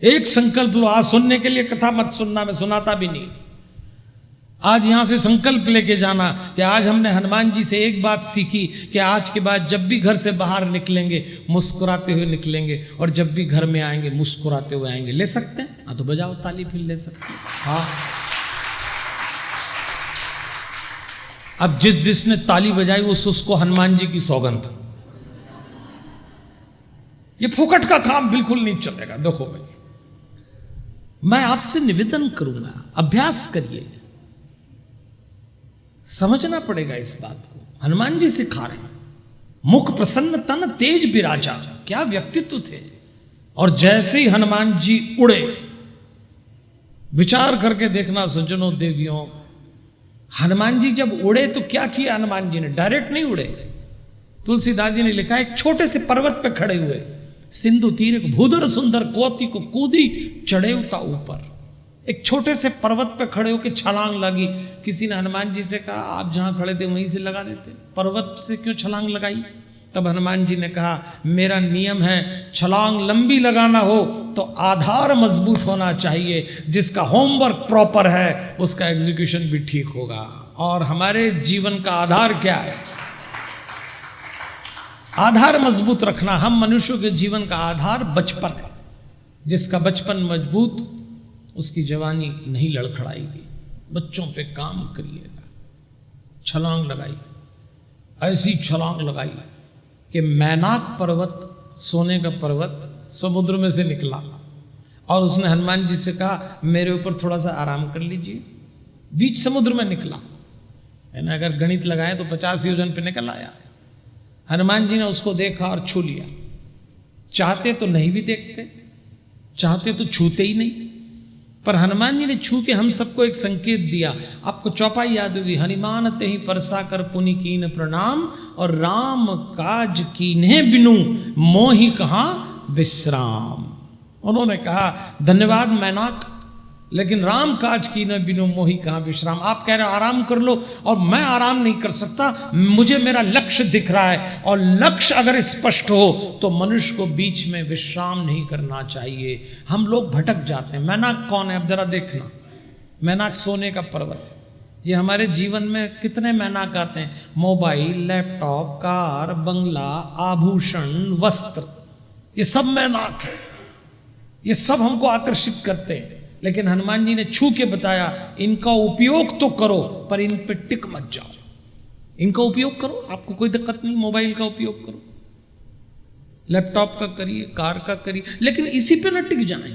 एक संकल्प लो, आज सुनने के लिए कथा मत सुनना, मैं सुनाता भी नहीं। आज यहां से संकल्प लेके जाना कि आज हमने हनुमान जी से एक बात सीखी कि आज के बाद जब भी घर से बाहर निकलेंगे मुस्कुराते हुए निकलेंगे, और जब भी घर में आएंगे मुस्कुराते हुए आएंगे। ले सकते हैं? हाँ तो बजाओ ताली, फिर ले सकते हैं। हाँ, अब जिसने ताली बजाई उसको हनुमान जी की सौगंध। ये फुकट का काम बिल्कुल नहीं चलेगा। देखो भाई, मैं आपसे निवेदन करूंगा, अभ्यास करिए, समझना पड़ेगा इस बात को। हनुमान जी सिखा रहे हैं, मुख प्रसन्न तन तेज विराजा, क्या व्यक्तित्व थे। और जैसे ही हनुमान जी उड़े, विचार करके देखना सज्जनों देवियों, हनुमान जी जब उड़े तो क्या किया हनुमान जी ने? डायरेक्ट नहीं उड़े। तुलसीदास जी ने लिखा, एक छोटे से पर्वत पे खड़े हुए, सिंधु तीर भूधर सुंदर कोति को कूदी चढ़े उता ऊपर। एक छोटे से पर्वत पे खड़े होकर छलांग लगी। किसी ने हनुमान जी से कहा, आप जहां खड़े थे वहीं से लगा देते, पर्वत से क्यों छलांग लगाई? तब हनुमान जी ने कहा, मेरा नियम है, छलांग लंबी लगाना हो तो आधार मजबूत होना चाहिए, जिसका होमवर्क प्रॉपर है उसका एग्जीक्यूशन भी ठीक होगा। और हमारे जीवन का आधार क्या है? आधार मजबूत रखना। हम मनुष्यों के जीवन का आधार बचपन है। जिसका बचपन मजबूत, उसकी जवानी नहीं लड़खड़ाएगी। बच्चों पे काम करिएगा। छलांग लगाई, ऐसी छलांग लगाई कि मैनाक पर्वत, सोने का पर्वत, समुद्र में से निकला। और उसने हनुमान जी से कहा, मेरे ऊपर थोड़ा सा आराम कर लीजिए। बीच समुद्र में निकला है ना, अगर गणित लगाए तो 50 योजन पे निकल आया। हनुमान जी ने उसको देखा और छू लिया। चाहते तो नहीं भी देखते, चाहते तो छूते ही नहीं, पर हनुमान जी ने छू के हम सबको एक संकेत दिया। आपको चौपाई याद होगी, हनुमान ते ही परसा कर पुनि कीन प्रणाम, और राम काज कीन्हे बिनु मोहि कहाँ विश्राम। उन्होंने कहा, धन्यवाद मैनाक, लेकिन राम काज कीन्हे बिनु मोहि कहाँ विश्राम। आप कह रहे हो आराम कर लो, और मैं आराम नहीं कर सकता, मुझे मेरा लक्ष्य दिख रहा है, और लक्ष्य अगर स्पष्ट हो तो मनुष्य को बीच में विश्राम नहीं करना चाहिए। हम लोग भटक जाते हैं। मैनाक कौन है? अब जरा देखना, मैनाक सोने का पर्वत है। ये हमारे जीवन में कितने मैनाक आते हैं? मोबाइल, लैपटॉप, कार, बंगला, आभूषण, वस्त्र, ये सब मैनाक है। ये सब हमको आकर्षित करते हैं। लेकिन हनुमान जी ने छू के बताया, इनका उपयोग तो करो, पर इन पे टिक मत जाओ। इनका उपयोग करो, आपको कोई दिक्कत नहीं, मोबाइल का उपयोग करो, लैपटॉप का करिए, कार का करिए, लेकिन इसी पे न टिक जाए।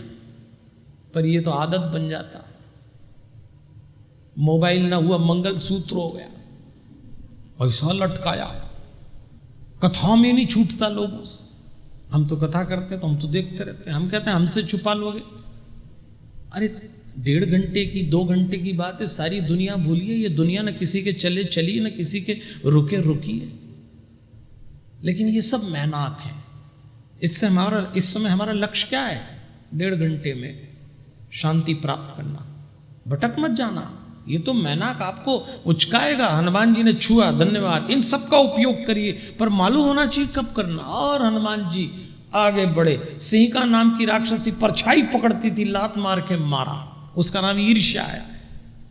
पर ये तो आदत बन जाता। मोबाइल ना हुआ मंगलसूत्र हो गया, ऐसा लटकाया, कथा में नहीं छूटता लोगों से। हम तो कथा करते तो हम तो देखते रहते हैं। हम कहते हैं हमसे छुपा लोगे। अरे 1.5 घंटे की, 2 घंटे की बात है, सारी दुनिया भूलिए। ये दुनिया न किसी के चले चलिए, न किसी के रुके रुकिए। लेकिन ये सब मैनाक है। इससे हमारा, इस समय हमारा लक्ष्य क्या है? 1.5 घंटे में शांति प्राप्त करना। भटक मत जाना, ये तो मैनाक आपको उचकाएगा। हनुमान जी ने छुआ, धन्यवाद। इन सब का उपयोग करिए, पर मालूम होना चाहिए कब करना। और हनुमान जी आगे बढ़े। सिंहिका नाम की राक्षसी परछाई पकड़ती थी, लात मार के मारा। उसका नाम ईर्ष्या है।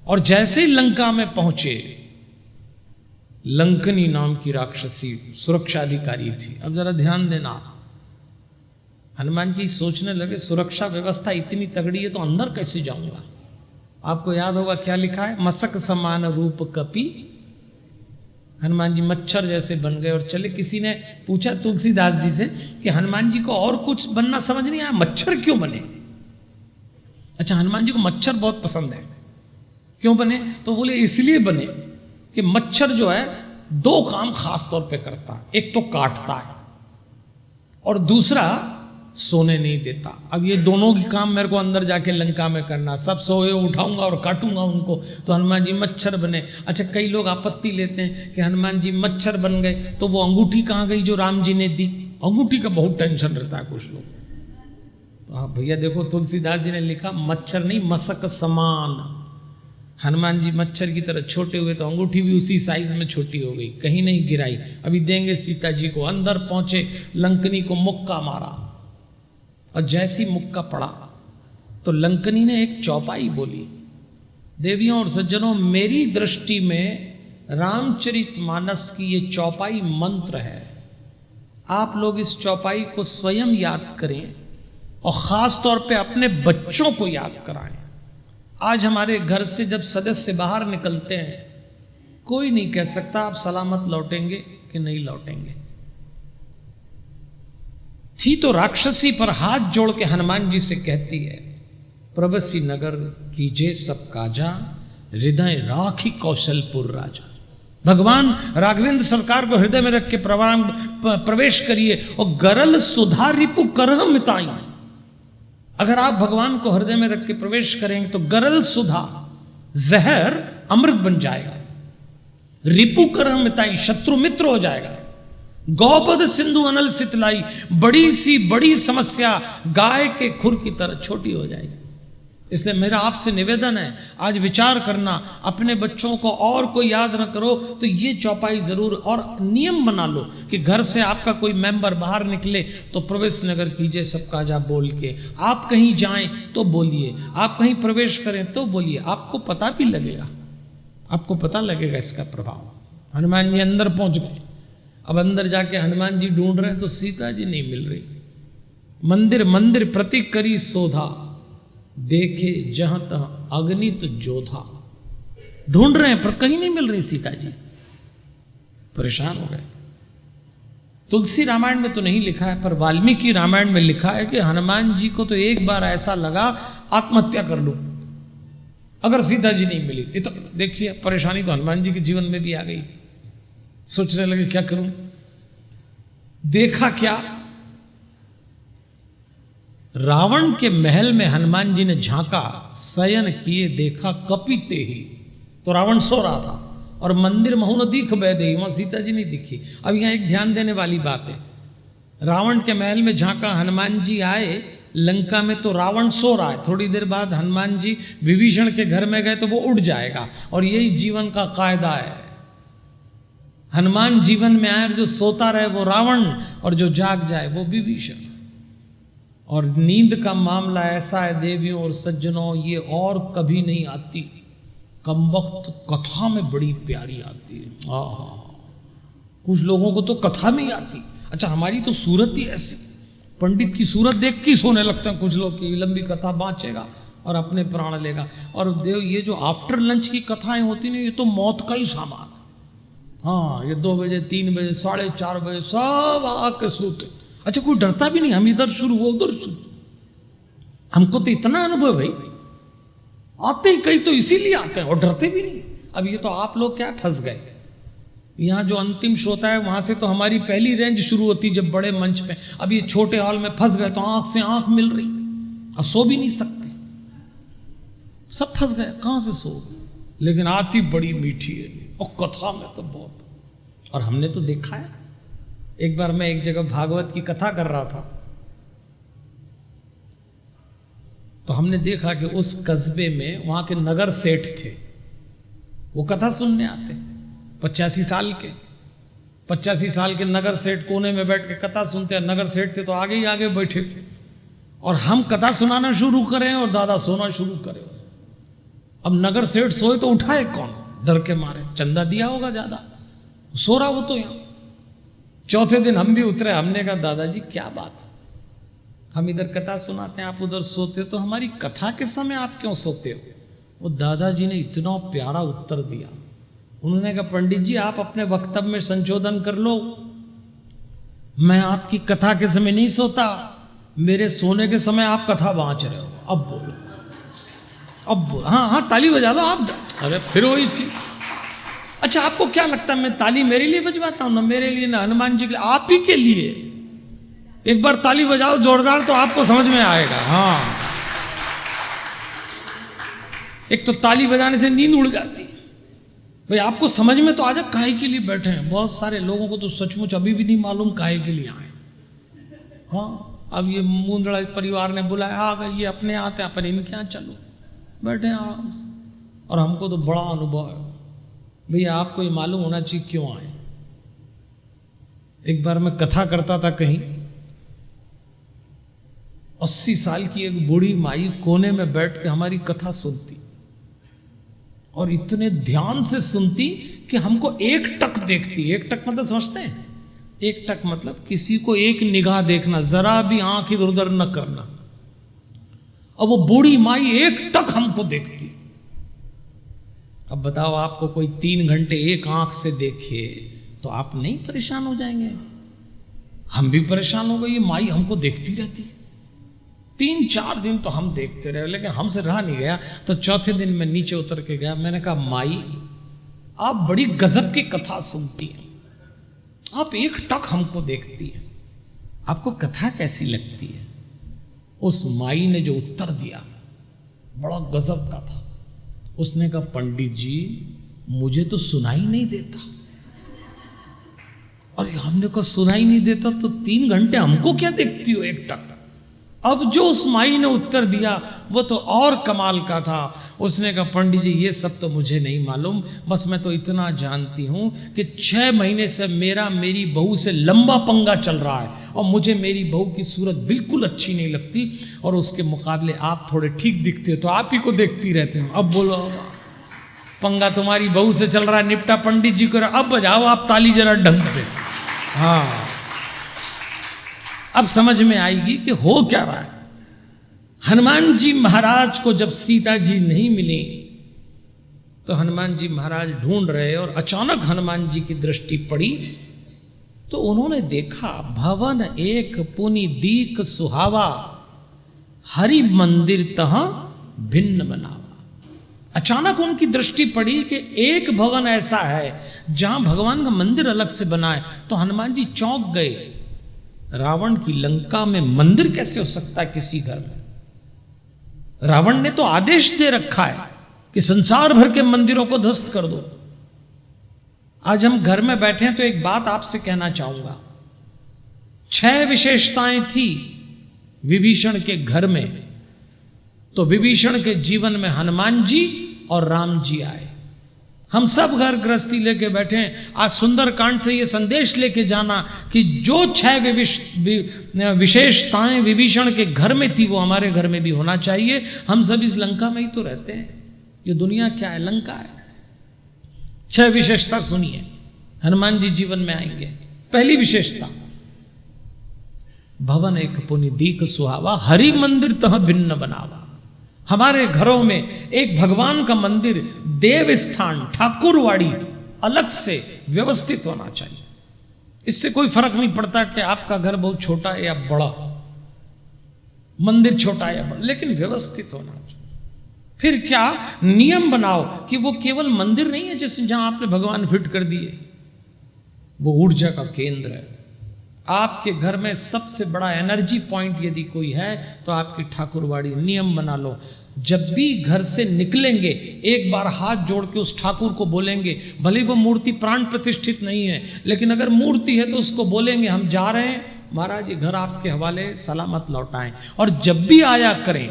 और जैसे ही लंका में पहुंचे, लंकनी नाम की राक्षसी सुरक्षा अधिकारी थी। अब जरा ध्यान देना, हनुमान जी सोचने लगे, सुरक्षा व्यवस्था इतनी तगड़ी है तो अंदर कैसे जाऊंगा? आपको याद होगा क्या लिखा है? मसक समान रूप कपि। हनुमान जी मच्छर जैसे बन गए और चले। किसी ने पूछा तुलसीदास जी से कि हनुमान जी को और कुछ बनना समझ नहीं आया, मच्छर क्यों बने? अच्छा, हनुमान जी को मच्छर बहुत पसंद है। क्यों बने? तो बोले इसलिए बने कि मच्छर जो है 2 काम खास तौर पे करता है। एक तो काटता है, और दूसरा सोने नहीं देता। अब ये दोनों की काम मेरे को अंदर जाके लंका में करना। सब सोए उठाऊंगा और काटूंगा उनको, तो हनुमान जी मच्छर बने। अच्छा, कई लोग आपत्ति लेते हैं कि हनुमान जी मच्छर बन गए, तो वो अंगूठी कहाँ गई जो राम जी ने दी? अंगूठी का बहुत टेंशन रहता है कुछ लोग। तो हाँ भैया देखो, तुलसीदास जी ने लिखा मच्छर नहीं, मसक समान। हनुमान जी मच्छर की तरह छोटे हुए तो अंगूठी भी उसी साइज में छोटी हो गई, कहीं नहीं गिराई। अभी देंगे सीता जी को। अंदर पहुंचे, लंकनी को मुक्का मारा, और जैसी मुक्का पड़ा तो लंकनी ने एक चौपाई बोली। देवियों और सज्जनों, मेरी दृष्टि में रामचरितमानस की ये चौपाई मंत्र है। आप लोग इस चौपाई को स्वयं याद करें और ख़ास तौर पे अपने बच्चों को याद कराएं। आज हमारे घर से जब सदस्य बाहर निकलते हैं, कोई नहीं कह सकता आप सलामत लौटेंगे कि नहीं लौटेंगे। थी तो राक्षसी, पर हाथ जोड़ के हनुमान जी से कहती है, प्रबसी नगर कीजे सब काजा, हृदय राखी कौशलपुर राजा। भगवान राघवेंद्र सरकार को हृदय में रख के प्रवेश करिए और गरल सुधा रिपु करह मिताई। अगर आप भगवान को हृदय में रख के प्रवेश करेंगे तो गरल सुधा, जहर अमृत बन जाएगा। रिपु करह मिताई, शत्रु मित्र हो जाएगा। गौपद सिंधु अनल सितलाई, बड़ी सी बड़ी समस्या गाय के खुर की तरह छोटी हो जाएगी। इसलिए मेरा आपसे निवेदन है, आज विचार करना, अपने बच्चों को और कोई याद न करो तो ये चौपाई जरूर, और नियम बना लो कि घर से आपका कोई मेंबर बाहर निकले तो प्रवेश नगर कीजिए सब काजा बोल के। आप कहीं जाएं तो बोलिए, आप कहीं प्रवेश करें तो बोलिए, आपको पता भी लगेगा, आपको पता लगेगा इसका प्रभाव। हनुमान जी अंदर पहुंच गए। अब अंदर जाके हनुमान जी ढूंढ रहे हैं तो सीता जी नहीं मिल रही। मंदिर मंदिर प्रति करी शोधा, देखे जहां तहां अग्नित जोधा। ढूंढ रहे हैं पर कहीं नहीं मिल रही सीता जी, परेशान हो गए। तुलसी रामायण में तो नहीं लिखा है, पर वाल्मीकि रामायण में लिखा है कि हनुमान जी को तो एक बार ऐसा लगा आत्महत्या कर लूं अगर सीता जी नहीं मिली। ये तो देखिए, परेशानी तो हनुमान जी के जीवन में भी आ गई। सोचने लगे क्या करूं। देखा क्या, रावण के महल में हनुमान जी ने झांका, शयन किए देखा कपिते ही। तो रावण सो रहा था और मंदिर महु न दीख बैदे, वहां सीता जी नहीं दिखी। अब यहाँ एक ध्यान देने वाली बात है, रावण के महल में झांका, हनुमान जी आए लंका में तो रावण सो रहा है। थोड़ी देर बाद हनुमान जी विभीषण के घर में गए तो वो उठ जाएगा, और यही जीवन का कायदा है। हनुमान जीवन में आए, जो सोता रहे वो रावण और जो जाग जाए वो विभीषण। और नींद का मामला ऐसा है देवियों और सज्जनों, ये और कभी नहीं आती, कमबख्त कथा में बड़ी प्यारी आती है। कुछ लोगों को तो कथा में ही आती। अच्छा, हमारी तो सूरत ही ऐसी, पंडित की सूरत देख के सोने लगते हैं कुछ लोग की लंबी कथा बाँचेगा और अपने प्राण लेगा। और देव, ये जो आफ्टर लंच की कथाएं होती ना, ये तो मौत का ही सामान। हाँ, ये 2 बजे 3 बजे 4:30 बजे सब आके सोते। अच्छा, कोई डरता भी नहीं, हम इधर शुरू वो उधर शुरू। हमको तो इतना अनुभव भाई, आते ही कई तो इसीलिए आते हैं और डरते भी नहीं। अब ये तो आप लोग क्या फंस गए। यहाँ जो अंतिम श्रोता है वहां से तो हमारी पहली रेंज शुरू होती जब बड़े मंच पे। अब ये छोटे हॉल में फंस गए तो आंख से आंख मिल रही, अब सो भी नहीं सकते, सब फंस गए, कहां से सो। लेकिन आती बड़ी मीठी है, और कथा में तो बहुत। और हमने तो देखा है, एक बार मैं एक जगह भागवत की कथा कर रहा था, तो हमने देखा कि उस कस्बे में वहां के नगर सेठ थे, वो कथा सुनने आते, 85 साल के 85 साल के नगर सेठ कोने में बैठ के कथा सुनते हैं। नगर सेठ थे तो आगे ही आगे बैठे थे, और हम कथा सुनाना शुरू करें और दादा सोना शुरू करें। अब नगर सेठ सोए तो उठाए कौन, डर के मारे, चंदा दिया होगा ज्यादा, सो रहा वो तो यहाँ। चौथे दिन हम भी उतरे, हमने कहा दादाजी क्या बात, हम इधर कथा सुनाते हैं, आप उधर सोते हो, तो हमारी कथा के समय आप क्यों सोते हो। वो दादाजी ने इतना प्यारा उत्तर दिया, उन्होंने कहा पंडित जी आप अपने वक्तव्य में संशोधन कर लो, मैं आपकी कथा के समय नहीं सोता, मेरे सोने के समय आप कथा बाँच रहे हो। अब बोलो, अब बोलो, हाँ हाँ ताली बजा लो आप। अरे फिर वही चीज। अच्छा, आपको क्या लगता है मैं ताली मेरे लिए बजवाता हूं? ना मेरे लिए ना हनुमान जी के लिए, आप ही के लिए। एक बार ताली बजाओ जोरदार तो आपको समझ में आएगा। हाँ, एक तो ताली बजाने से नींद उड़ जाती है भाई, आपको समझ में तो आ जाए काहे के लिए बैठे हैं। बहुत सारे लोगों को तो सचमुच अभी भी नहीं मालूम काहे के लिए आए। हाँ, अब ये मुंदड़ा परिवार ने बुलाया, आ गए, ये अपने आते, अपन इनके यहाँ चलो, बैठे आराम से। और हमको तो बड़ा अनुभव है भैया, आपको ये मालूम होना चाहिए क्यों आए। एक बार मैं कथा करता था कहीं, 80 साल की एक बूढ़ी माई कोने में बैठ के हमारी कथा सुनती, और इतने ध्यान से सुनती कि हमको एक टक देखती। एक टक मतलब समझते हैं? एक टक मतलब किसी को एक निगाह देखना, जरा भी आंख इधर उधर न करना। और वो बूढ़ी माई एक टक हमको देखती। अब बताओ, आपको कोई 3 घंटे एक आंख से देखे तो आप नहीं परेशान हो जाएंगे? हम भी परेशान हो गए, ये माई हमको देखती रहती। 3-4 दिन तो हम देखते रहे, लेकिन हमसे रहा नहीं गया। तो चौथे दिन मैं नीचे उतर के गया, मैंने कहा माई आप बड़ी गजब की कथा सुनती हैं, आप एक टक हमको देखती हैं, आपको कथा कैसी लगती है? उस माई ने जो उत्तर दिया बड़ा गजब का था। उसने कहा पंडित जी मुझे तो सुनाई नहीं देता। और हमने कहा सुनाई नहीं देता तो 3 घंटे हमको क्या देखती हो एक टक? अब जो उस माई ने उत्तर दिया वो तो और कमाल का था। उसने कहा पंडित जी ये सब तो मुझे नहीं मालूम, बस मैं तो इतना जानती हूँ कि 6 महीने से मेरी बहू से लंबा पंगा चल रहा है, और मुझे मेरी बहू की सूरत बिल्कुल अच्छी नहीं लगती, और उसके मुकाबले आप थोड़े ठीक दिखते हो तो आप ही को देखती रहती हूँ। अब बोलो, पंगा तुम्हारी बहू से चल रहा है, निपटा पंडित जी को, अब बजाओ आप ताली जरा ढंग से। हाँ, अब समझ में आएगी कि हो क्या रहा है। हनुमान जी महाराज को जब सीता जी नहीं मिली तो हनुमान जी महाराज ढूंढ रहे, और अचानक हनुमान जी की दृष्टि पड़ी तो उन्होंने देखा भवन एक पुनि दीक सुहावा, हरि मंदिर तह भिन्न बनावा। अचानक उनकी दृष्टि पड़ी कि एक भवन ऐसा है जहां भगवान का मंदिर अलग से बना है। तो हनुमान जी चौंक गए, रावण की लंका में मंदिर कैसे हो सकता है किसी घर में? रावण ने तो आदेश दे रखा है कि संसार भर के मंदिरों को ध्वस्त कर दो। आज हम घर में बैठे हैं तो एक बात आपसे कहना चाहूंगा, 6 विशेषताएं थी विभीषण के घर में, तो विभीषण के जीवन में हनुमान जी और राम जी आए। हम सब घर गृहस्थी लेके बैठे हैं। आज सुंदरकांड से ये संदेश लेके जाना कि जो 6 विशेषताएं विभीषण के घर में थी वो हमारे घर में भी होना चाहिए। हम सब इस लंका में ही तो रहते हैं, ये दुनिया क्या है? लंका है। 6 विशेषता सुनिए, हनुमान जी जीवन में आएंगे। पहली विशेषता, भवन एक पुनि दीक सुहावा, हरि मंदिर तह भिन्न बनावा। हमारे घरों में एक भगवान का मंदिर, देव स्थान, ठाकुरवाड़ी अलग से व्यवस्थित होना चाहिए। इससे कोई फर्क नहीं पड़ता कि आपका घर बहुत छोटा है या बड़ा, मंदिर छोटा या बड़ा, लेकिन व्यवस्थित होना चाहिए। फिर क्या नियम बनाओ कि वो केवल मंदिर नहीं है जैसे जहां आपने भगवान फिट कर दिए, वो ऊर्जा का केंद्र है। आपके घर में सबसे बड़ा एनर्जी पॉइंट यदि कोई है तो आपकी ठाकुरवाड़ी। नियम बना लो, जब भी घर से निकलेंगे एक बार हाथ जोड़ के उस ठाकुर को बोलेंगे, भले वो मूर्ति प्राण प्रतिष्ठित नहीं है, लेकिन अगर मूर्ति है तो उसको बोलेंगे हम जा रहे हैं महाराज, ये घर आपके हवाले, सलामत लौटाएं। और जब भी आया करें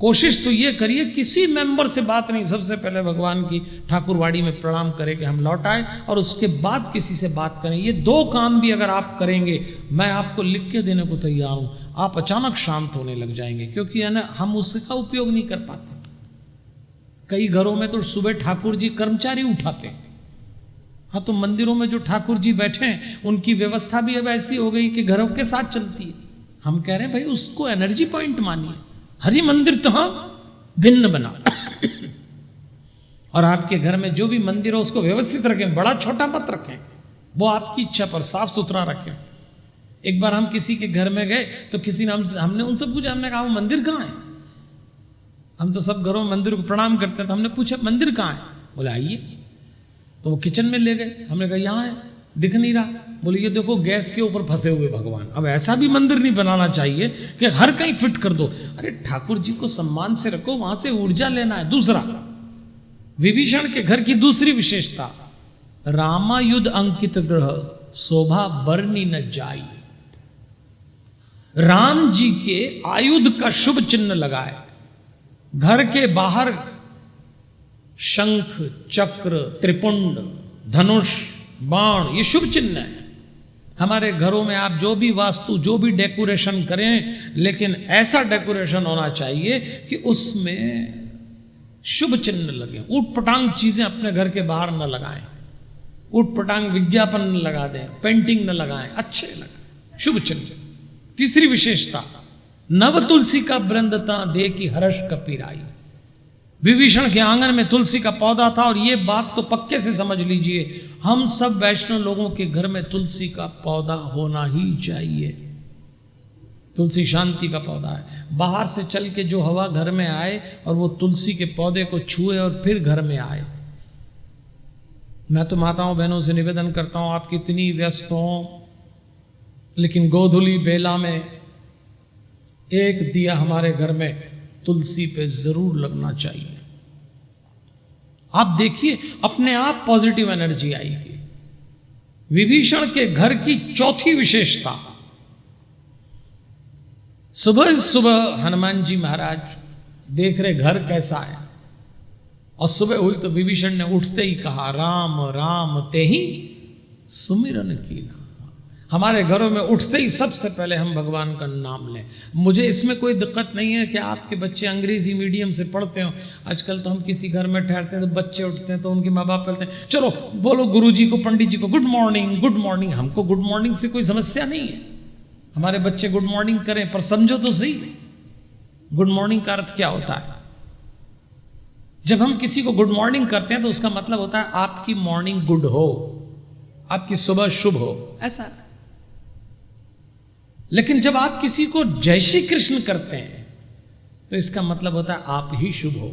कोशिश तो ये करिए किसी मेंबर से बात नहीं, सबसे पहले भगवान की ठाकुरवाड़ी में प्रणाम करें कि हम लौटाएं, और उसके बाद किसी से बात करें। ये 2 काम भी अगर आप करेंगे, मैं आपको लिख के देने को तैयार हूं, आप अचानक शांत होने लग जाएंगे। क्योंकि है ना, हम उसका उपयोग नहीं कर पाते। कई घरों में तो सुबह ठाकुर जी कर्मचारी उठाते हैं। हाँ, तो मंदिरों में जो ठाकुर जी बैठे हैं उनकी व्यवस्था भी अब ऐसी हो गई कि घरों के साथ चलती है। हम कह रहे हैं भाई उसको एनर्जी पॉइंट मानिए, हरि मंदिर तो भिन्न बना। और आपके घर में जो भी मंदिर हो उसको व्यवस्थित रखें, बड़ा छोटा मत रखें, वो आपकी इच्छा पर साफ सुथरा रखें। एक बार हम किसी के घर में गए तो किसी ने हमने उनसे पूछा, हमने कहा वो मंदिर कहाँ है? हम तो सब घरों में मंदिर को प्रणाम करते हैं, तो हमने पूछा मंदिर कहाँ है? बोले आइए। तो वो किचन में ले गए, हमने कहा यहाँ है, दिख नहीं रहा। बोले ये देखो गैस के ऊपर फंसे हुए भगवान। अब ऐसा भी मंदिर नहीं बनाना चाहिए कि हर कहीं फिट कर दो। अरे ठाकुर जी को सम्मान से रखो, वहां से ऊर्जा लेना है। दूसरा, विभीषण के घर की दूसरी विशेषता, रामायुध अंकित ग्रह, शोभा बरनी न जाई। राम जी के आयुध का शुभ चिन्ह लगा है। घर के बाहर शंख, चक्र, त्रिपुंड, धनुष, बाण, ये शुभ चिन्ह है। हमारे घरों में आप जो भी वास्तु, जो भी डेकोरेशन करें, लेकिन ऐसा डेकोरेशन होना चाहिए कि उसमें शुभ चिन्ह लगे। ऊट पटांग चीजें अपने घर के बाहर न लगाएं, ऊट पटांग विज्ञापन न लगा दें, पेंटिंग न लगाएं, अच्छे लगाएं, शुभ चिन्ह। तीसरी विशेषता, नव तुलसी का वृंदता दे की हर्ष कपीराई। विभीषण के आंगन में तुलसी का पौधा था, और ये बात तो पक्के से समझ लीजिए, हम सब वैष्णव लोगों के घर में तुलसी का पौधा होना ही चाहिए। तुलसी शांति का पौधा है। बाहर से चल के जो हवा घर में आए और वो तुलसी के पौधे को छुए और फिर घर में आए। मैं तो माताओं बहनों से निवेदन करता हूं, आप कितनी व्यस्त हो, लेकिन गोधूली बेला में एक दिया हमारे घर में तुलसी पे जरूर लगना चाहिए। आप देखिए, अपने आप पॉजिटिव एनर्जी आएगी। विभीषण के घर की चौथी विशेषता, सुबह सुबह हनुमान जी महाराज देख रहे घर कैसा है, और सुबह हुई तो विभीषण ने उठते ही कहा, राम राम तेहि सुमिरन कीना। हमारे घरों में उठते ही सबसे पहले हम भगवान का नाम लें। मुझे इसमें कोई दिक्कत नहीं है कि आपके बच्चे अंग्रेजी मीडियम से पढ़ते हो। आजकल तो हम किसी घर में ठहरते हैं तो बच्चे उठते हैं तो उनके माँ बाप कहते हैं, चलो बोलो गुरुजी को, पंडित जी को गुड मॉर्निंग गुड मॉर्निंग। हमको गुड मॉर्निंग से कोई समस्या नहीं है, हमारे बच्चे गुड मॉर्निंग करें, पर समझो तो सही, गुड मॉर्निंग का अर्थ क्या होता है। जब हम किसी को गुड मॉर्निंग करते हैं तो उसका मतलब होता है आपकी मॉर्निंग गुड हो, आपकी सुबह शुभ हो, ऐसा। लेकिन जब आप किसी को जय श्री कृष्ण करते हैं तो इसका मतलब होता है आप ही शुभ हो,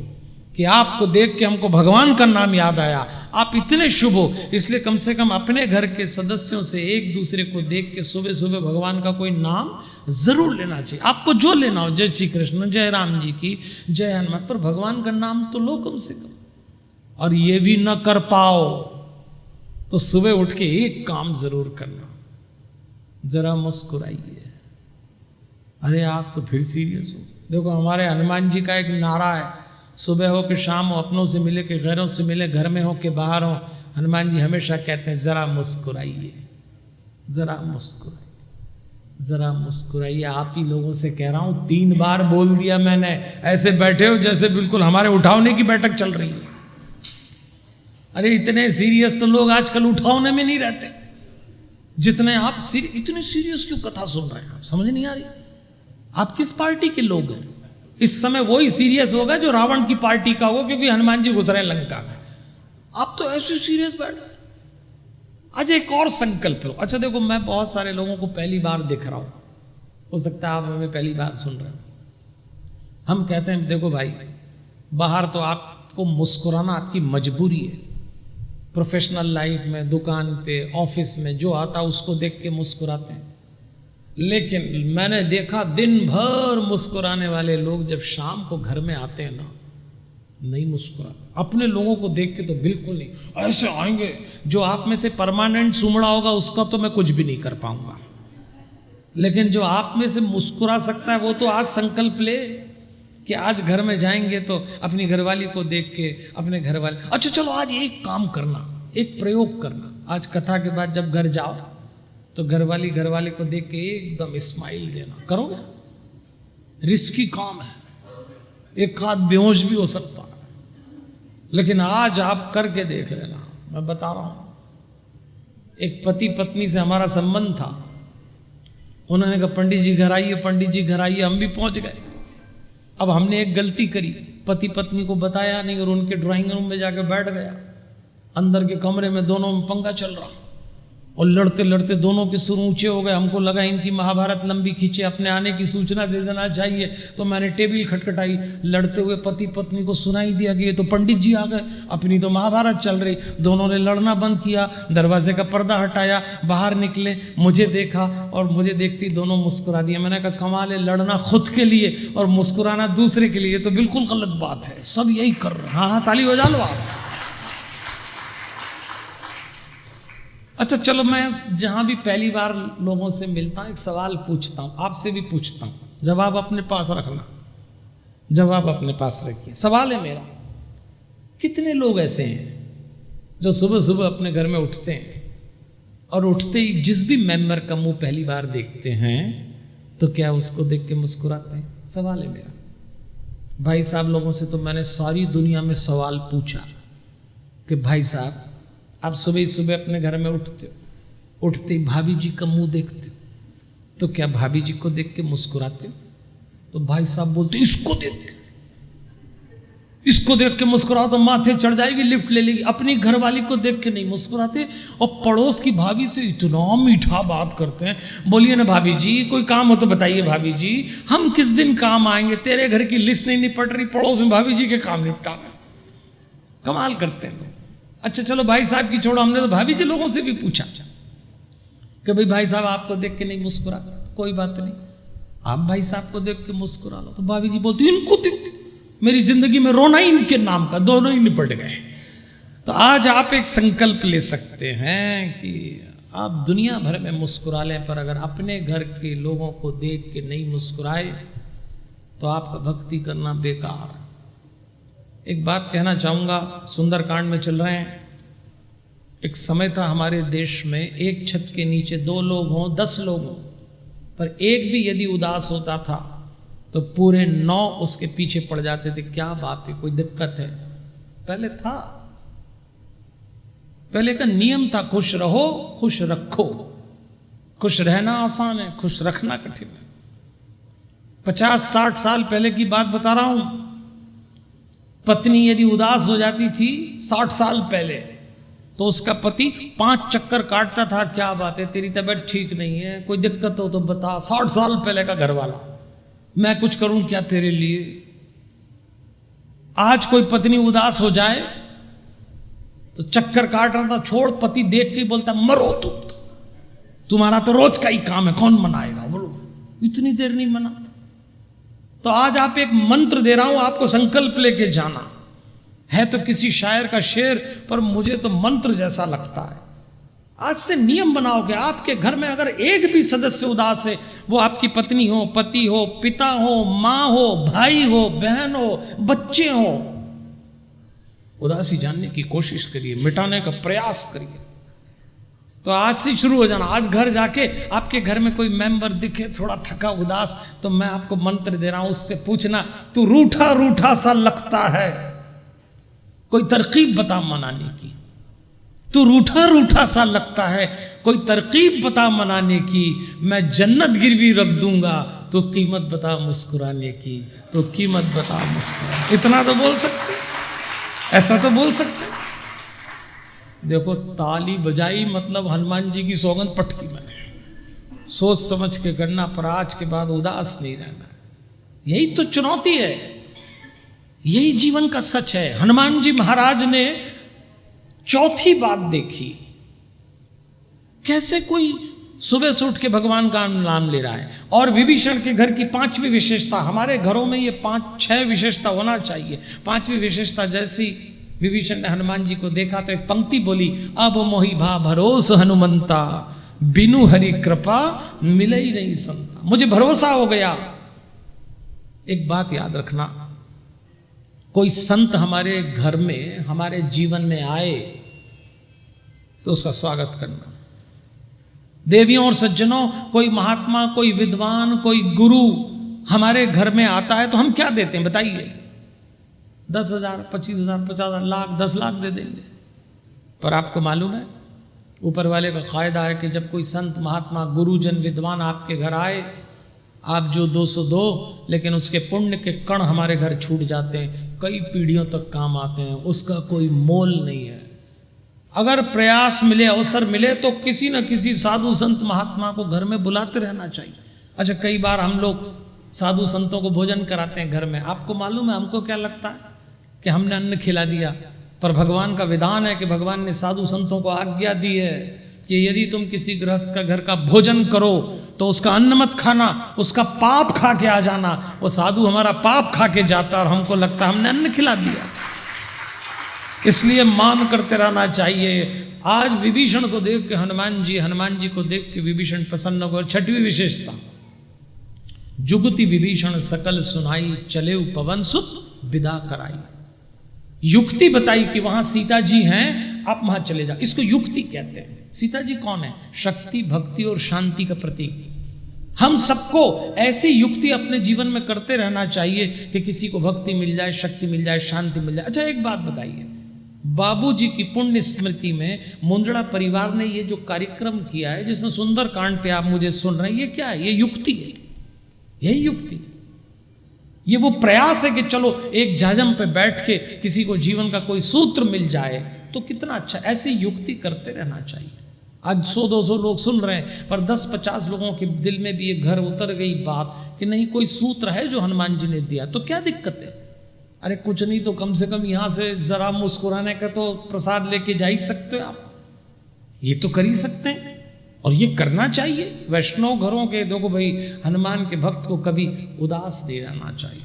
कि आपको देख के हमको भगवान का नाम याद आया, आप इतने शुभ हो। इसलिए कम से कम अपने घर के सदस्यों से एक दूसरे को देख के सुबह सुबह भगवान का कोई नाम जरूर लेना चाहिए। आपको जो लेना हो, जय श्री कृष्ण, जय राम जी की, जय हनुमान, पर भगवान का नाम तो लो कम से कम। और ये भी न कर पाओ तो सुबह उठ के एक काम जरूर करना, जरा मुस्कुराइए। अरे आप तो फिर सीरियस हो। देखो हमारे हनुमान जी का एक नारा है, सुबह हो कि शाम हो, अपनों से मिले कि गैरों से मिले, घर में हो कि बाहर हो, हनुमान जी हमेशा कहते हैं जरा मुस्कुराइए, जरा मुस्कुराइए, जरा मुस्कुराइए। आप ही लोगों से कह रहा हूं, 3 बार बोल दिया मैंने। ऐसे बैठे हो जैसे बिल्कुल हमारे उठावने की बैठक चल रही है। अरे इतने सीरियस तो लोग आजकल उठावने में नहीं रहते जितने आप इतने सीरियस क्यों कथा सुन रहे हैं, आप समझ नहीं आ रही। आप किस पार्टी के लोग हैं? इस समय वही सीरियस होगा जो रावण की पार्टी का हो, क्योंकि हनुमान जी घुस रहे हैं लंका में। आप तो ऐसे सीरियस बैठे। आज एक और संकल्प लो। अच्छा देखो, मैं बहुत सारे लोगों को पहली बार दिख रहा हूं, हो सकता है आप हमें पहली बार सुन रहे हो। हम कहते हैं देखो भाई, बाहर तो आपको मुस्कुराना आपकी मजबूरी है, प्रोफेशनल लाइफ में, दुकान पे, ऑफिस में जो आता उसको देख के मुस्कुराते हैं। लेकिन मैंने देखा दिन भर मुस्कुराने वाले लोग जब शाम को घर में आते हैं ना, नहीं मुस्कुराते। अपने लोगों को देख के तो बिल्कुल नहीं, ऐसे आएंगे। जो आप में से परमानेंट सुमड़ा होगा उसका तो मैं कुछ भी नहीं कर पाऊंगा, लेकिन जो आप में से मुस्कुरा सकता है वो तो आज संकल्प ले कि आज घर में जाएंगे तो अपनी घरवाली को देख के अपने घरवाले, अच्छा चलो आज एक काम करना, एक प्रयोग करना, आज कथा के बाद जब घर जाओ तो घरवाली को देख के एकदम स्माइल देना। करोगे? रिस्की काम है, एक आध बेहोश भी हो सकता है, लेकिन आज आप करके देख लेना। मैं बता रहा हूं, एक पति पत्नी से हमारा संबंध था। उन्होंने कहा पंडित जी घर आइए, पंडित जी घर आइए। हम भी पहुंच गए। अब हमने एक गलती करी, पति पत्नी को बताया नहीं और उनके ड्राइंग रूम में जाकर बैठ गया। अंदर के कमरे में दोनों में पंगा चल रहा और लड़ते लड़ते दोनों के सुर ऊंचे हो गए। हमको लगा इनकी महाभारत लंबी खींचे, अपने आने की सूचना दे देना चाहिए। तो मैंने टेबल खटखटाई, लड़ते हुए पति पत्नी को सुनाई दिया कि ये तो पंडित जी आ गए, अपनी तो महाभारत चल रही। दोनों ने लड़ना बंद किया, दरवाजे का पर्दा हटाया, बाहर निकले, मुझे देखा और मुझे देखती दोनों मुस्कुरा दिया। मैंने कहा कमाल है, लड़ना खुद के लिए और मुस्कुराना दूसरे के लिए तो बिल्कुल गलत बात है। सब यही कर रहे हैं। हाँ हाँ, ताली बजा लो आप। अच्छा चलो, मैं जहां भी पहली बार लोगों से मिलता हूं एक सवाल पूछता हूं, आपसे भी पूछता हूं, जवाब अपने पास रखना, जवाब अपने पास रखिए। सवाल है मेरा, कितने लोग ऐसे हैं जो सुबह सुबह अपने घर में उठते हैं और उठते ही जिस भी मेंबर का मुंह पहली बार देखते हैं तो क्या उसको देख के मुस्कुराते हैं? सवाल है मेरा। भाई साहब लोगों से तो मैंने सारी दुनिया में सवाल पूछा कि भाई साहब आप सुबह ही सुबह अपने घर में उठते हो, उठते ही भाभी जी का मुंह देखते हो तो क्या भाभी जी को देख के मुस्कुराते हो? तो भाई साहब बोलते इसको देख के मुस्कुराओ तो माथे चढ़ जाएगी, लिफ्ट ले लेगी। अपनी घरवाली को देख के नहीं मुस्कुराते और पड़ोस की भाभी से इतना मीठा बात करते हैं। बोलिए ना भाभी जी, कोई काम हो तो बताइए भाभी जी, हम किस दिन काम आएंगे, तेरे घर की लिस्ट नहीं निपट रही, पड़ोस में भाभी जी के काम निपटाना। कमाल करते हैं। अच्छा चलो भाई साहब की छोड़ो, हमने तो भाभी जी लोगों से भी पूछा कि भाई साहब आपको देख के नहीं मुस्कुराते, कोई बात नहीं, आप भाई साहब को देख के मुस्कुरा लो। तो भाभी जी बोलती इनको देख के मेरी जिंदगी में रोना ही इनके नाम का, दोनों ही निपट गए। तो आज आप एक संकल्प ले सकते हैं कि आप दुनिया भर में मुस्कुरा लें, पर अगर अपने घर के लोगों को देख के नहीं मुस्कुराए तो आपका भक्ति करना बेकार है। एक बात कहना चाहूँगा, सुंदरकांड में चल रहे हैं। एक समय था हमारे देश में, एक छत के नीचे 2 लोग हों 10 लोग हों, पर एक भी यदि उदास होता था तो पूरे 9 उसके पीछे पड़ जाते थे। क्या बात है, कोई दिक्कत है? पहले था, पहले का नियम था, खुश रहो खुश रखो। खुश रहना आसान है, खुश रखना कठिन है। 50-60 साल पहले की बात बता रहा हूं। पत्नी यदि उदास हो जाती थी 60 साल पहले तो उसका पति 5 चक्कर काटता था। क्या बात है, तेरी तबीयत ठीक नहीं है, कोई दिक्कत हो तो बता। 60 साल पहले का घर वाला, मैं कुछ करूं क्या तेरे लिए? आज कोई पत्नी उदास हो जाए तो चक्कर काट रहा था, छोड़, पति देख के बोलता मरो तुम, तुम्हारा तो रोज का ही काम है, कौन मनाएगा? बोलो, इतनी देर नहीं मनाता। तो आज आप एक मंत्र दे रहा हूं, आपको संकल्प लेके जाना है। तो किसी शायर का शेर, पर मुझे तो मंत्र जैसा लगता है। आज से नियम बनाओगे, आपके घर में अगर एक भी सदस्य उदास है, वो आपकी पत्नी हो, पति हो, पिता हो, माँ हो, भाई हो, बहन हो, बच्चे हो, उदासी जानने की कोशिश करिए, मिटाने का प्रयास करिए। तो आज से शुरू हो जाना। आज घर जाके आपके घर में कोई मेंबर दिखे थोड़ा थका उदास, तो मैं आपको मंत्र दे रहा हूं, उससे पूछना तू रूठा रूठा सा लगता है, कोई तरकीब बता मनाने की। तू रूठा रूठा सा लगता है, कोई तरकीब बता मनाने की। मैं जन्नत गिरवी रख दूंगा, तो कीमत बता मुस्कुराने की, तो कीमत बता मुस्कुराने। इतना तो बोल सकते, ऐसा तो बोल सकते। देखो, ताली बजाई मतलब हनुमान जी की सौगंध पटकी मैंने, सोच समझ के करना, पर आज के बाद उदास नहीं रहना। यही तो चुनौती है, यही जीवन का सच है। हनुमान जी महाराज ने चौथी बात देखी, कैसे कोई सुबह से उठ के भगवान का नाम ले रहा है। और विभीषण के घर की 5वीं विशेषता, हमारे घरों में ये 5-6 विशेषता होना चाहिए। 5वीं विशेषता, जैसी विभीषण ने हनुमान जी को देखा तो एक पंक्ति बोली, अब मोहि भा भरोस हनुमंता, बिनु हरि कृपा मिले ही नहीं संता। मुझे भरोसा हो गया। एक बात याद रखना, कोई संत हमारे घर में, हमारे जीवन में आए तो उसका स्वागत करना। देवियों और सज्जनों, कोई महात्मा, कोई विद्वान, कोई गुरु हमारे घर में आता है तो हम क्या देते हैं बताइए? 10,000, 25,000, 50,000, लाख, 10 लाख दे देंगे। पर आपको मालूम है, ऊपर वाले का कायदा है कि जब कोई संत महात्मा गुरुजन विद्वान आपके घर आए, आप जो 200 दो, लेकिन उसके पुण्य के कण हमारे घर छूट जाते हैं, कई पीढ़ियों तक काम आते हैं, उसका कोई मोल नहीं है। अगर प्रयास मिले, अवसर मिले तो किसी न किसी साधु संत महात्मा को घर में बुलाते रहना चाहिए। अच्छा, कई बार हम लोग साधु संतों को भोजन कराते हैं घर में। आपको मालूम है हमको क्या लगता है कि हमने अन्न खिला दिया, पर भगवान का विधान है कि भगवान ने साधु संतों को आज्ञा दी है कि यदि तुम किसी गृहस्थ का घर का भोजन करो तो उसका अन्न मत खाना, उसका पाप खा के आ जाना। वो साधु हमारा पाप खा के जाता और हमको लगता हमने अन्न खिला दिया। इसलिए मान करते रहना चाहिए। आज विभीषण को देख के हनुमान जी को देख के विभीषण प्रसन्न हो। 6वीं विशेषता, जुगति विभीषण सकल सुनाई, चले पवन सुत विदा कराई। युक्ति बताई कि वहां सीता जी हैं, आप वहां चले जाओ। इसको युक्ति कहते हैं। सीता जी कौन है? शक्ति, भक्ति और शांति का प्रतीक। हम सबको ऐसी युक्ति अपने जीवन में करते रहना चाहिए कि किसी को भक्ति मिल जाए, शक्ति मिल जाए, शांति मिल जाए। अच्छा एक बात बताइए, बाबूजी की पुण्य स्मृति में मुंदड़ा परिवार ने ये जो कार्यक्रम किया है, जिसमें सुंदर कांड पे आप मुझे सुन रहे हैं, ये क्या है? ये युक्ति है, यही युक्ति है। ये वो प्रयास है कि चलो एक जाजम पे बैठ के किसी को जीवन का कोई सूत्र मिल जाए तो कितना अच्छा। ऐसी युक्ति करते रहना चाहिए। आज 100-200 लोग सुन रहे हैं, पर 10-50 लोगों के दिल में भी एक घर उतर गई बात कि नहीं, कोई सूत्र है जो हनुमान जी ने दिया, तो क्या दिक्कत है? अरे कुछ नहीं तो कम से कम यहाँ से जरा मुस्कुराने का तो प्रसाद लेके जा ही सकते हो आप, ये तो कर ही सकते हैं, और ये करना चाहिए। वैष्णव घरों के देखो भाई, हनुमान के भक्त को कभी उदास नहीं रहना चाहिए,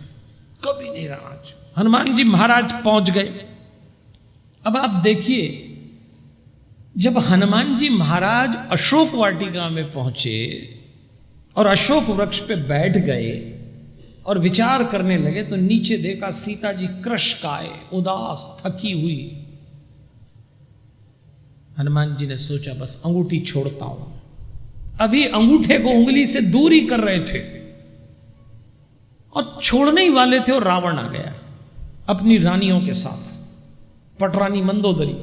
कभी नहीं रहना चाहिए। हनुमान जी महाराज पहुंच गए। अब आप देखिए, जब हनुमान जी महाराज अशोक वाटिका में पहुंचे और अशोक वृक्ष पे बैठ गए और विचार करने लगे, तो नीचे देखा सीता जी कृशकाय, उदास, थकी हुई। हनुमान जी ने सोचा बस अंगूठी छोड़ता हूं। अभी अंगूठे को उंगली से दूर ही कर रहे थे और छोड़ने ही वाले थे, और रावण आ गया अपनी रानियों के साथ, पटरानी मंदोदरी,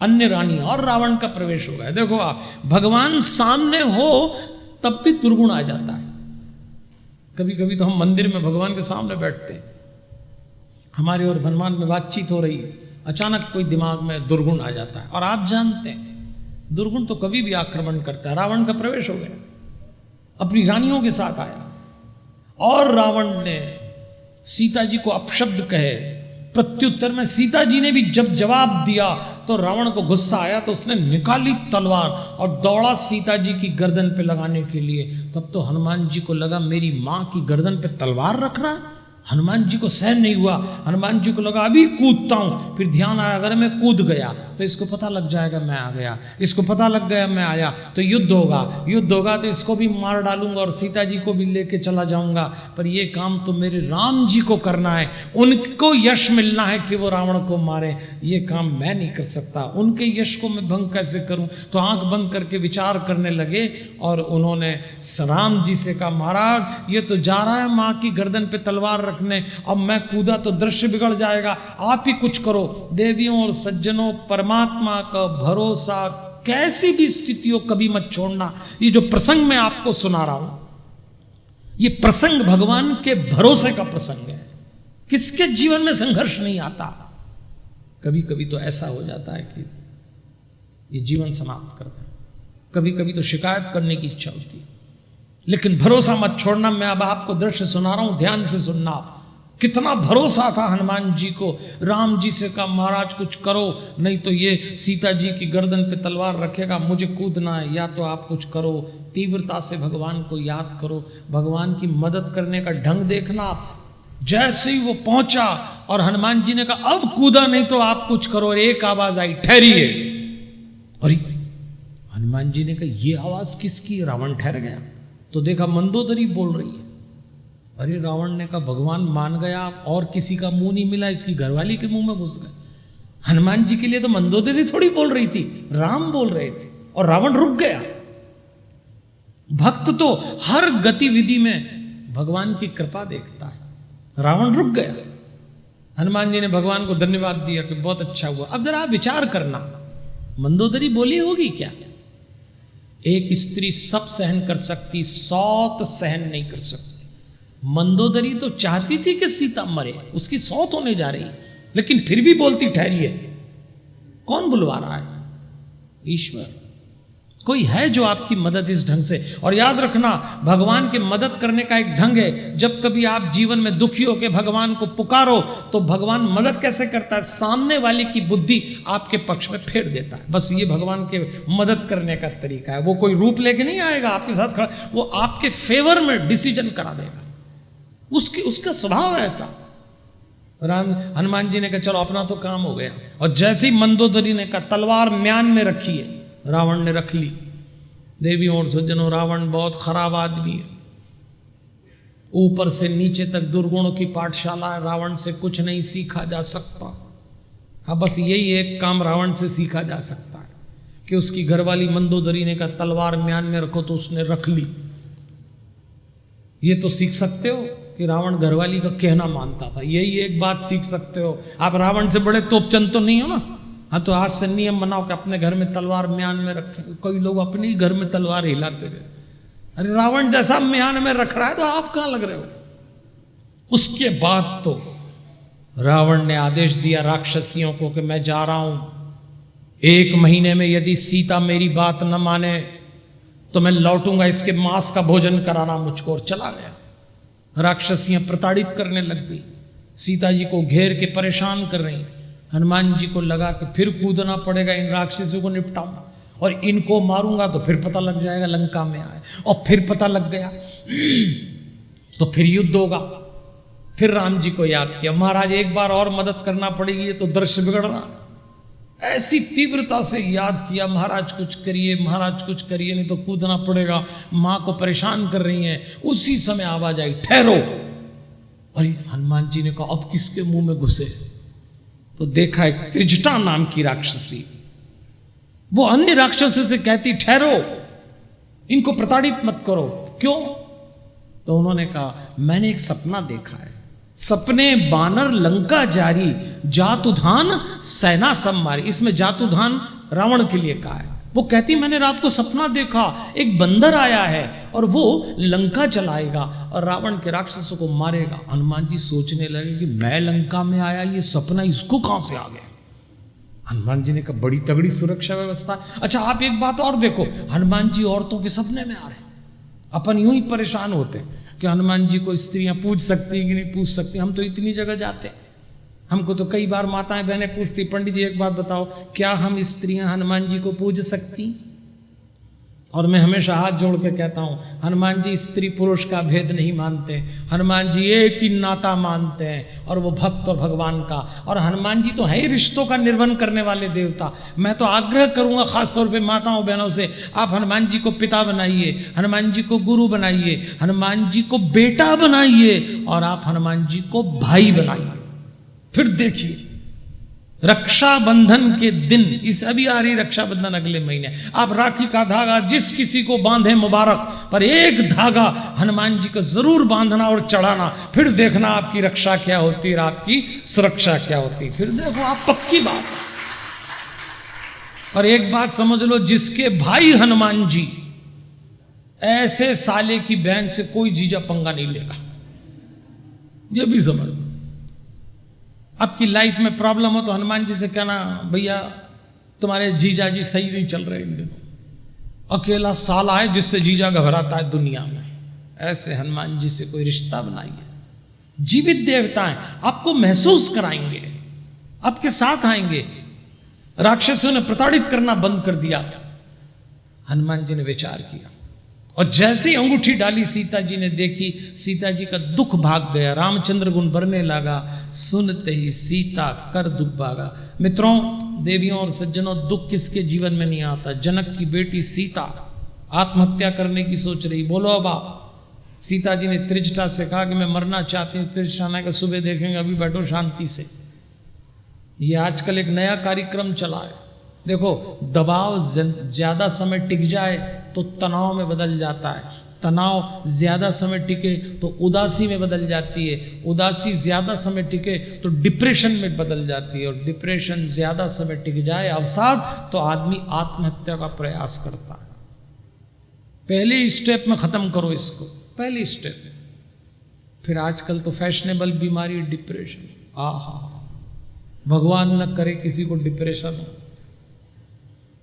अन्य रानी, और रावण का प्रवेश हो गया। देखो आप, भगवान सामने हो तब भी दुर्गुण आ जाता है। कभी कभी तो हम मंदिर में भगवान के सामने बैठते हैं, हमारे और हनुमान में बातचीत हो रही है, अचानक कोई दिमाग में दुर्गुण आ जाता है। और आप जानते हैं दुर्गुण तो कभी भी आक्रमण करता है। रावण का प्रवेश हो गया, अपनी रानियों के साथ आया, और रावण ने सीता जी को अपशब्द कहे। प्रत्युत्तर में सीता जी ने भी जब जवाब दिया तो रावण को गुस्सा आया, तो उसने निकाली तलवार और दौड़ा सीता जी की गर्दन पे लगाने के लिए। तब तो हनुमान जी को लगा मेरी माँ की गर्दन पे तलवार रख रहा है। हनुमान जी को सहन नहीं हुआ, हनुमान जी को लगा अभी कूदता हूँ। फिर ध्यान आया, अगर मैं कूद गया तो इसको पता लग जाएगा मैं आ गया, इसको पता लग गया मैं आया तो युद्ध होगा, युद्ध होगा तो इसको भी मार डालूंगा और सीता जी को भी लेके चला जाऊंगा। पर ये काम तो मेरे राम जी को करना है, उनको यश मिलना है कि वो रावण को मारे, ये काम मैं नहीं कर सकता। उनके यश को मैं भंग कैसे करूं? तो आंख बंद करके विचार करने लगे, और उन्होंने राम जी से कहा महाराज ये तो जा रहा है माँ की गर्दन पे तलवार रखने, अब मैं कूदा तो दृश्य बिगड़ जाएगा, आप ही कुछ करो। देवियों और सज्जनों, परमात्मा का भरोसा कैसी भी स्थिति हो कभी मत छोड़ना। ये जो प्रसंग मैं आपको सुना रहा हूं, ये प्रसंग भगवान के भरोसे का प्रसंग है। किसके जीवन में संघर्ष नहीं आता? कभी कभी तो ऐसा हो जाता है कि ये जीवन समाप्त कर दे, कभी कभी तो शिकायत करने की इच्छा होती है, लेकिन भरोसा मत छोड़ना। मैं अब आपको दृश्य सुना रहा हूं, ध्यान से सुनना। कितना भरोसा था हनुमान जी को। राम जी से कहा महाराज कुछ करो, नहीं तो ये सीता जी की गर्दन पे तलवार रखेगा, मुझे कूदना है, या तो आप कुछ करो। तीव्रता से भगवान को याद करो, भगवान की मदद करने का ढंग देखना। जैसे ही वो पहुंचा और हनुमान जी ने कहा अब कूदा नहीं तो आप कुछ करो, और एक आवाज आई ठहरिए। और हनुमान जी ने कहा ये आवाज किसकी? रावण ठहर गया तो देखा मंदोदरी बोल रही है। अरे रावण ने कहा भगवान मान गया, और किसी का मुंह नहीं मिला, इसकी घरवाली के मुंह में घुस गए। हनुमान जी के लिए तो मंदोदरी थोड़ी बोल रही थी, राम बोल रहे थे, और रावण रुक गया। भक्त तो हर गतिविधि में भगवान की कृपा देखता है, रावण रुक गया। हनुमान जी ने भगवान को धन्यवाद दिया कि बहुत अच्छा हुआ। अब जरा विचार करना, मंदोदरी बोली होगी क्या? एक स्त्री सब सहन कर सकती, सौत सहन नहीं कर सकती। मंदोदरी तो चाहती थी कि सीता मरे, उसकी सौत होने जा रही, लेकिन फिर भी बोलती ठहरिए। कौन बुलवा रहा है? ईश्वर। कोई है जो आपकी मदद इस ढंग से। और याद रखना, भगवान की मदद करने का एक ढंग है। जब कभी आप जीवन में दुखी हो के भगवान को पुकारो तो भगवान मदद कैसे करता है? सामने वाले की बुद्धि आपके पक्ष में फेर देता है। बस ये भगवान के मदद करने का तरीका है। वो कोई रूप लेके नहीं आएगा आपके साथ खड़ा, वो आपके फेवर में डिसीजन करा देगा। उसका स्वभाव है ऐसा। हनुमान जी ने कहा चलो अपना तो काम हो गया, और जैसे ही मंदोदरी ने कहा तलवार म्यान में रखी है, रावण ने रख ली। देवियों और सज्जनों, रावण बहुत खराब आदमी है, ऊपर से नीचे तक दुर्गुणों की पाठशाला है। रावण से कुछ नहीं सीखा जा सकता। हाँ, बस यही एक काम रावण से सीखा जा सकता है कि उसकी घरवाली मंदोदरी ने कहा तलवार म्यान में रखो, तो उसने रख ली। ये तो सीख सकते हो कि रावण घरवाली का कहना मानता था, यही एक बात सीख सकते हो। आप रावण से बड़े तोपचंद तो नहीं हो ना। हाँ, तो आज से नियम बनाओ कि अपने घर में तलवार म्यान में रखें। कोई लोग अपने ही घर में तलवार हिलाते रहे। अरे रावण जैसा म्यान में रख रहा है तो आप कहाँ लग रहे हो। उसके बाद तो रावण ने आदेश दिया राक्षसियों को कि मैं जा रहा हूं, 1 महीने में यदि सीता मेरी बात न माने तो मैं लौटूंगा, इसके मांस का भोजन कराना मुझको। और चला गया। राक्षसियां प्रताड़ित करने लग गई, सीता जी को घेर के परेशान कर रही। हनुमान जी को लगा कि फिर कूदना पड़ेगा, इन राक्षसों को निपटाऊंगा और इनको मारूंगा तो फिर पता लग जाएगा लंका में आए, और फिर पता लग गया तो फिर युद्ध होगा। फिर राम जी को याद किया, महाराज एक बार और मदद करना पड़ेगी, तो दृश्य बिगड़ रहा। ऐसी तीव्रता से याद किया, महाराज कुछ करिए, महाराज कुछ करिए, नहीं तो कूदना पड़ेगा, माँ को परेशान कर रही हैं। उसी समय आवाज आई, ठहरो। अरे हनुमान जी ने कहा अब किसके मुंह में घुसे, तो देखा एक त्रिजटा नाम की राक्षसी, वो अन्य राक्षसों से कहती ठहरो, इनको प्रताड़ित मत करो। क्यों? तो उन्होंने कहा मैंने एक सपना देखा है, सपने बानर लंका जारी, जातुधान सेना सब मारी। इसमें जातुधान रावण के लिए कहा है। वो कहती मैंने रात को सपना देखा, एक बंदर आया है और वो लंका चलाएगा और रावण के राक्षसों को मारेगा। हनुमान जी सोचने लगे कि मैं लंका में आया, ये सपना इसको कहां से आ गया। हनुमान जी ने कहा बड़ी तगड़ी सुरक्षा व्यवस्था। अच्छा आप एक बात और देखो, हनुमान जी औरतों के सपने में आ रहे हैं। अपन यूं ही परेशान होते हैं कि हनुमान जी को स्त्रियां पूज सकती हैं कि नहीं पूज सकती। हम तो इतनी जगह जाते हैं, हमको तो कई बार माताएं बहनें पूछती, पंडित जी एक बात बताओ, क्या हम स्त्रियां हनुमान जी को पूज सकती? और मैं हमेशा हाथ जोड़ के कहता हूं, हनुमान जी स्त्री पुरुष का भेद नहीं मानते, हनुमान जी एक ही नाता मानते हैं, और वो भक्त और भगवान का। और हनुमान जी तो है ही रिश्तों का निर्वहन करने वाले देवता। मैं तो आग्रह करूंगा खासतौर पे माताओं बहनों से, आप हनुमान जी को पिता बनाइए, हनुमान जी को गुरु बनाइए, हनुमान जी को बेटा बनाइए, और आप हनुमान जी को भाई बनाइए। फिर देखिए रक्षाबंधन के दिन, इस अभी आ रही रक्षाबंधन अगले महीने, आप राखी का धागा जिस किसी को बांधे मुबारक, पर एक धागा हनुमान जी को जरूर बांधना और चढ़ाना। फिर देखना आपकी रक्षा क्या होती है, आपकी सुरक्षा क्या होती। फिर देखो आप, पक्की बात। और एक बात समझ लो, जिसके भाई हनुमान जी, ऐसे साले की बहन से कोई जीजा पंगा नहीं लेगा। ये भी समझ लो। आपकी लाइफ में प्रॉब्लम हो तो हनुमान जी से कहना भैया तुम्हारे जीजा जी सही नहीं चल रहे इन दिनों, अकेला साला है जिससे जीजा घबराता है दुनिया में। ऐसे हनुमान जी से कोई रिश्ता बनाइए। जीवित देवता हैं, आपको महसूस कराएंगे, आपके साथ आएंगे। राक्षसों ने प्रताड़ित करना बंद कर दिया। हनुमान जी ने विचार किया और जैसे ही अंगूठी डाली सीता जी ने देखी, सीता जी का दुख भाग गया। रामचंद्र गुण बरने लगा, सुनते ही सीता कर दुख भागा। मित्रों, देवियों और सज्जनों, दुख किसके जीवन में नहीं आता। जनक की बेटी सीता आत्महत्या करने की सोच रही। बोलो अब आप। सीता जी ने त्रिजटा से कहा कि मैं मरना चाहती हूँ। त्रिजटा ने कहा सुबह देखेंगे, अभी बैठो शांति से। ये आजकल एक नया कार्यक्रम चला है। देखो, दबाव ज्यादा समय टिक जाए तो तनाव में बदल जाता है, तनाव ज्यादा समय टिके तो उदासी में बदल जाती है, उदासी ज्यादा समय टिके तो डिप्रेशन में बदल जाती है, और डिप्रेशन ज्यादा समय टिक जाए अवसाद तो आदमी आत्महत्या का प्रयास करता है। पहले स्टेप में खत्म करो इसको, पहली स्टेप। फिर आजकल तो फैशनेबल बीमारी डिप्रेशन। आहा, भगवान न करे किसी को डिप्रेशन हो,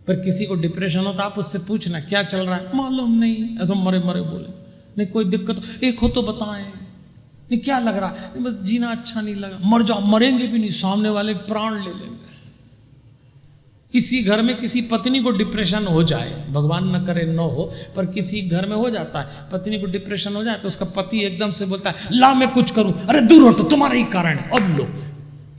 पर किसी को डिप्रेशन हो तो आप उससे पूछना क्या चल रहा है, मालूम नहीं, ऐसा मरे मरे बोले। नहीं कोई दिक्कत एक हो तो बताएं, नहीं क्या लग रहा है, नहीं बस जीना अच्छा नहीं लगा। मर जाओ, मरेंगे भी नहीं, सामने वाले प्राण ले लेंगे। किसी घर में किसी पत्नी को डिप्रेशन हो जाए, भगवान न करे न हो, पर किसी घर में हो जाता है, पत्नी को डिप्रेशन हो जाए तो उसका पति एकदम से बोलता है ला मैं कुछ करूं, अरे दूर हो तो तुम्हारा ही कारण है। अब लो,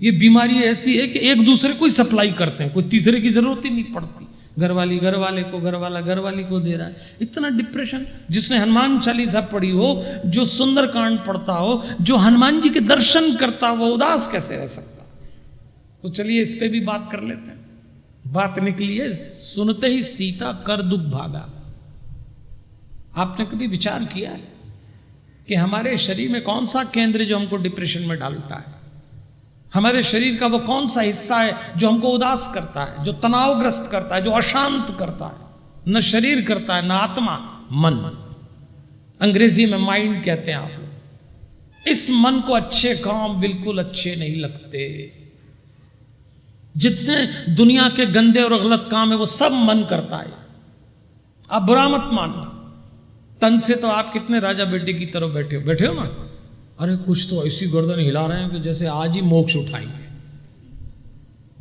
ये बीमारी ऐसी है कि एक दूसरे को ही सप्लाई करते हैं, कोई तीसरे की जरूरत ही नहीं पड़ती। घरवाली घरवाले को, घरवाला घरवाली को दे रहा है। इतना डिप्रेशन। जिसने हनुमान चालीसा पढ़ी हो, जो सुंदर कांड पढ़ता हो, जो हनुमान जी के दर्शन करता हो, वो उदास कैसे रह सकता। तो चलिए इस पे भी बात कर लेते हैं। बात निकली है, सुनते ही सीता कर दुख भागा। आपने कभी विचार किया है कि हमारे शरीर में कौन सा केंद्र जो हमको डिप्रेशन में डालता है? हमारे शरीर का वो कौन सा हिस्सा है जो हमको उदास करता है, जो तनावग्रस्त करता है, जो अशांत करता है? न शरीर करता है, न आत्मा, मन। अंग्रेजी में माइंड कहते हैं आप लोग। इस मन को अच्छे काम बिल्कुल अच्छे नहीं लगते। जितने दुनिया के गंदे और गलत काम है वो सब मन करता है। आप बुरा मत मानना, तन से तो आप कितने राजा बेटे की तरह बैठे हो ना। अरे कुछ तो ऐसी गर्दन हिला रहे हैं कि जैसे आज ही मोक्ष उठाएंगे।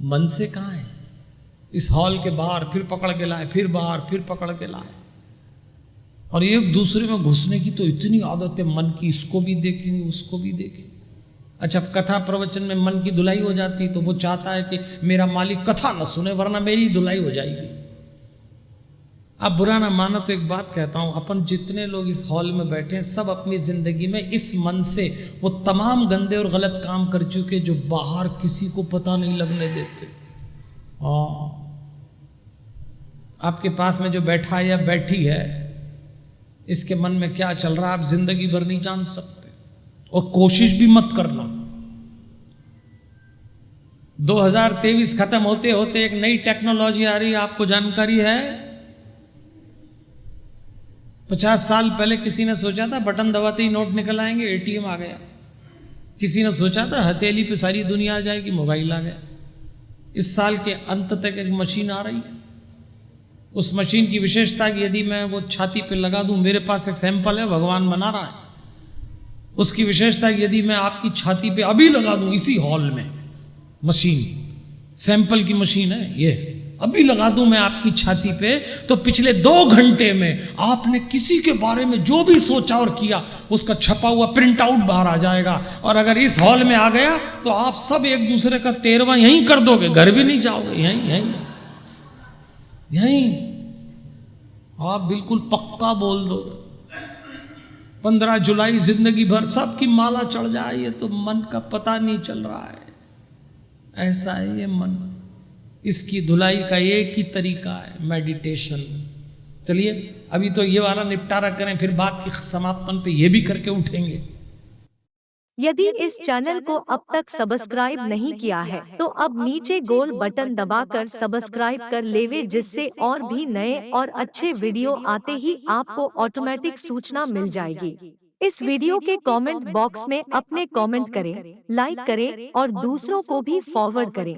मन से कहाँ है? इस हॉल के बाहर फिर पकड़ के लाए, फिर बाहर फिर पकड़ के लाए, और एक दूसरे में घुसने की तो इतनी आदत है मन की, इसको भी देखेंगे उसको भी देखेंगे। अच्छा, कथा प्रवचन में मन की धुलाई हो जाती तो वो चाहता है कि मेरा मालिक कथा न सुने वरना मेरी धुलाई हो जाएगी। आप बुरा ना मानो तो एक बात कहता हूं, अपन जितने लोग इस हॉल में बैठे हैं सब अपनी जिंदगी में इस मन से वो तमाम गंदे और गलत काम कर चुके जो बाहर किसी को पता नहीं लगने देते। आपके पास में जो बैठा है या बैठी है, इसके मन में क्या चल रहा है आप जिंदगी भर नहीं जान सकते, और कोशिश भी मत करना। 2023 खत्म होते होते एक नई टेक्नोलॉजी आ रही है, आपको जानकारी है? 50 साल पहले किसी ने सोचा था बटन दबाते ही नोट निकल आएंगे, एटीएम आ गया। किसी ने सोचा था हथेली पे सारी दुनिया आ जाएगी, मोबाइल आ गया। इस साल के अंत तक एक मशीन आ रही है। उस मशीन की विशेषता कि यदि मैं वो छाती पे लगा दूं, मेरे पास एक सैंपल है, भगवान बना रहा है। उसकी विशेषता यदि मैं आपकी छाती पे अभी लगा दूं इसी हॉल में, मशीन सैंपल की मशीन है ये, अभी लगा दूं मैं आपकी छाती पे, तो पिछले 2 घंटे में आपने किसी के बारे में जो भी सोचा और किया उसका छपा हुआ प्रिंट आउट बाहर आ जाएगा। और अगर इस हॉल में आ गया तो आप सब एक दूसरे का 13वां यहीं कर दोगे, घर भी नहीं जाओगे, यहीं यहीं यहीं आप बिल्कुल पक्का बोल दोगे। 15 जुलाई जिंदगी भर सबकी माला चढ़ जाए, ये तो मन का पता नहीं चल रहा है। ऐसा है ये मन, इसकी धुलाई का एक ही तरीका है, मेडिटेशन। चलिए अभी तो ये वाला निपटारा करें, फिर बात की समापन पे ये भी करके उठेंगे। यदि इस चैनल को अब तक सब्सक्राइब नहीं किया है तो अब नीचे गोल बटन दबाकर सब्सक्राइब कर लेवे, जिससे और भी नए और अच्छे वीडियो आते ही आपको ऑटोमेटिक सूचना मिल जाएगी। इस वीडियो के कमेंट बॉक्स में अपने कमेंट करें, लाइक करें और दूसरों को भी फॉरवर्ड करें।